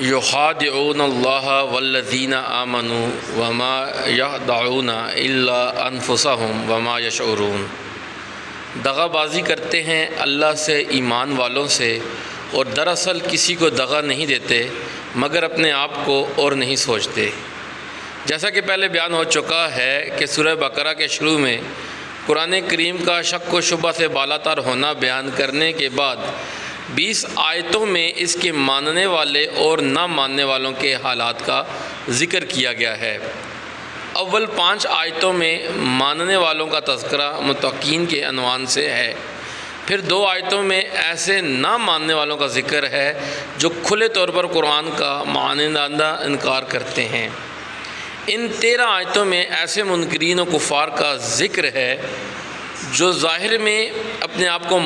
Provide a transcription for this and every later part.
یخادعون اللہ والذین آمنوا وما یخدعون الا انفسهم وما یشعرون۔ دغا بازی کرتے ہیں اللہ سے، ایمان والوں سے، اور دراصل کسی کو دغا نہیں دیتے مگر اپنے آپ کو اور نہیں سوچتے۔ جیسا کہ پہلے بیان ہو چکا ہے کہ سورہ بقرہ کے شروع میں قرآن کریم کا شک و شبہ سے بالا تر ہونا بیان کرنے کے بعد 20 آیتوں میں اس کے ماننے والے اور نہ ماننے والوں کے حالات کا ذکر کیا گیا ہے۔ اول 5 آیتوں میں ماننے والوں کا تذکرہ متقین کے عنوان سے ہے، پھر 2 آیتوں میں ایسے نہ ماننے والوں کا ذکر ہے جو کھلے طور پر قرآن کا مانندہ انکار کرتے ہیں۔ ان 13 آیتوں میں ایسے منکرین و کفار کا ذکر ہے جو ظاہر میں اپنے آپ کو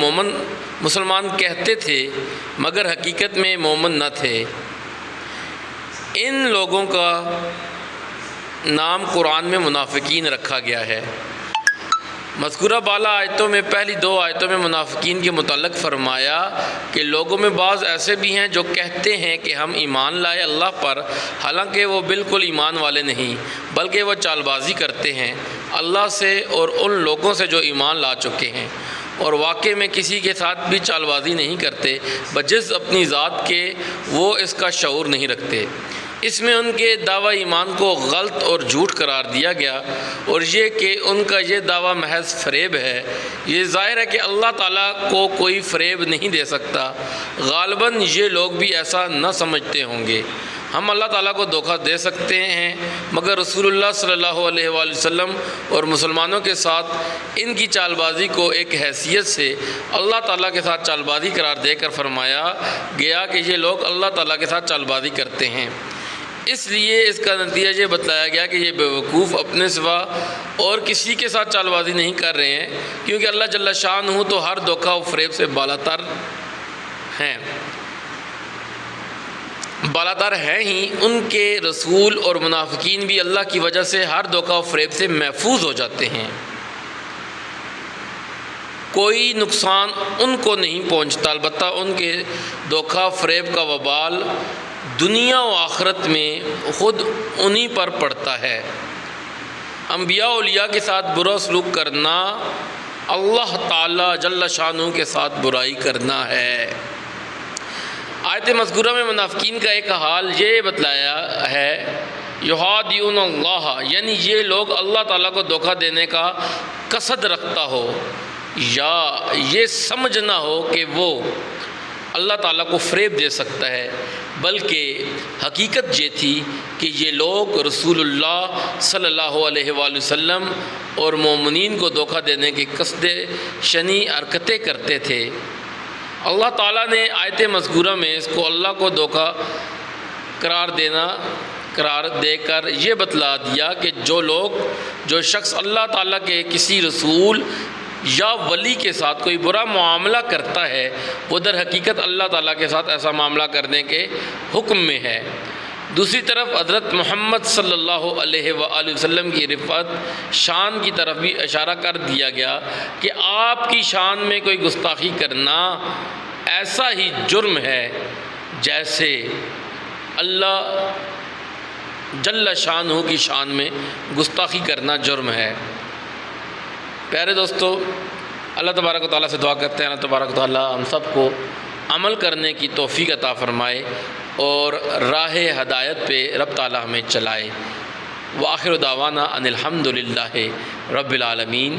مسلمان کہتے تھے مگر حقیقت میں مومن نہ تھے۔ ان لوگوں کا نام قرآن میں منافقین رکھا گیا ہے۔ مذکورہ بالا آیتوں میں پہلی 2 آیتوں میں منافقین کے متعلق فرمایا کہ لوگوں میں بعض ایسے بھی ہیں جو کہتے ہیں کہ ہم ایمان لائے اللہ پر، حالانکہ وہ بالکل ایمان والے نہیں بلکہ وہ چال بازی کرتے ہیں اللہ سے اور ان لوگوں سے جو ایمان لا چکے ہیں، اور واقع میں کسی کے ساتھ بھی چال بازی نہیں کرتے بجز اپنی ذات کے، وہ اس کا شعور نہیں رکھتے۔ اس میں ان کے دعویٰ ایمان کو غلط اور جھوٹ قرار دیا گیا، اور یہ کہ ان کا یہ دعویٰ محض فریب ہے۔ یہ ظاہر ہے کہ اللہ تعالیٰ کو کوئی فریب نہیں دے سکتا، غالباً یہ لوگ بھی ایسا نہ سمجھتے ہوں گے۔ ہم اللہ تعالیٰ کو دھوکہ دے سکتے ہیں مگر رسول اللہ صلی اللہ علیہ وآلہ وسلم اور مسلمانوں کے ساتھ ان کی چال بازی کو ایک حیثیت سے اللہ تعالیٰ کے ساتھ چال بازی قرار دے کر فرمایا گیا کہ یہ لوگ اللہ تعالیٰ کے ساتھ چال بازی کرتے ہیں۔ اس لیے اس کا نتیجہ یہ بتلایا گیا کہ یہ بیوقوف اپنے سوا اور کسی کے ساتھ چال بازی نہیں کر رہے ہیں، کیونکہ اللہ جل شانہ تو ہر دھوکہ و فریب سے بالاتر ہیں ہی۔ ان کے رسول اور منافقین بھی اللہ کی وجہ سے ہر دھوکہ و فریب سے محفوظ ہو جاتے ہیں، کوئی نقصان ان کو نہیں پہنچتا، البتہ ان کے دھوکہ فریب کا وبال دنیا و آخرت میں خود انہی پر پڑتا ہے۔ انبیاء و اولیاء کے ساتھ برا سلوک کرنا اللہ تعالی جل شانہ کے ساتھ برائی کرنا ہے۔ آیت مذکورہ میں منافقین کا ایک حال یہ بتلایا ہے، یخادعون اللہ، یعنی یہ لوگ اللہ تعالیٰ کو دھوکہ دینے کا قصد رکھتا ہو یا یہ سمجھنا ہو کہ وہ اللہ تعالیٰ کو فریب دے سکتا ہے، بلکہ حقیقت یہ تھی کہ یہ لوگ رسول اللہ صلی اللہ علیہ وآلہ وسلم اور مومنین کو دھوکہ دینے کی قصد شنی حرکتیں کرتے تھے۔ اللہ تعالیٰ نے آیت مذکورہ میں اس کو اللہ کو دھوکہ قرار دے کر یہ بتلا دیا کہ جو شخص اللہ تعالیٰ کے کسی رسول یا ولی کے ساتھ کوئی برا معاملہ کرتا ہے وہ در حقیقت اللہ تعالیٰ کے ساتھ ایسا معاملہ کرنے کے حکم میں ہے۔ دوسری طرف حضرت محمد صلی اللہ علیہ وآلہ وسلم کی رفعت شان کی طرف بھی اشارہ کر دیا گیا کہ آپ کی شان میں کوئی گستاخی کرنا ایسا ہی جرم ہے جیسے اللہ جل شانہ کی شان میں گستاخی کرنا جرم ہے۔ پیارے دوستو، اللہ تبارک و تعالیٰ سے دعا کرتے ہیں اللہ تبارک و تعالیٰ ہم سب کو عمل کرنے کی توفیق عطا فرمائے اور راہ ہدایت پہ رب تعالیٰ ہمیں چلائے۔ وآخر دعوانا ان الحمد للہ رب العالمین۔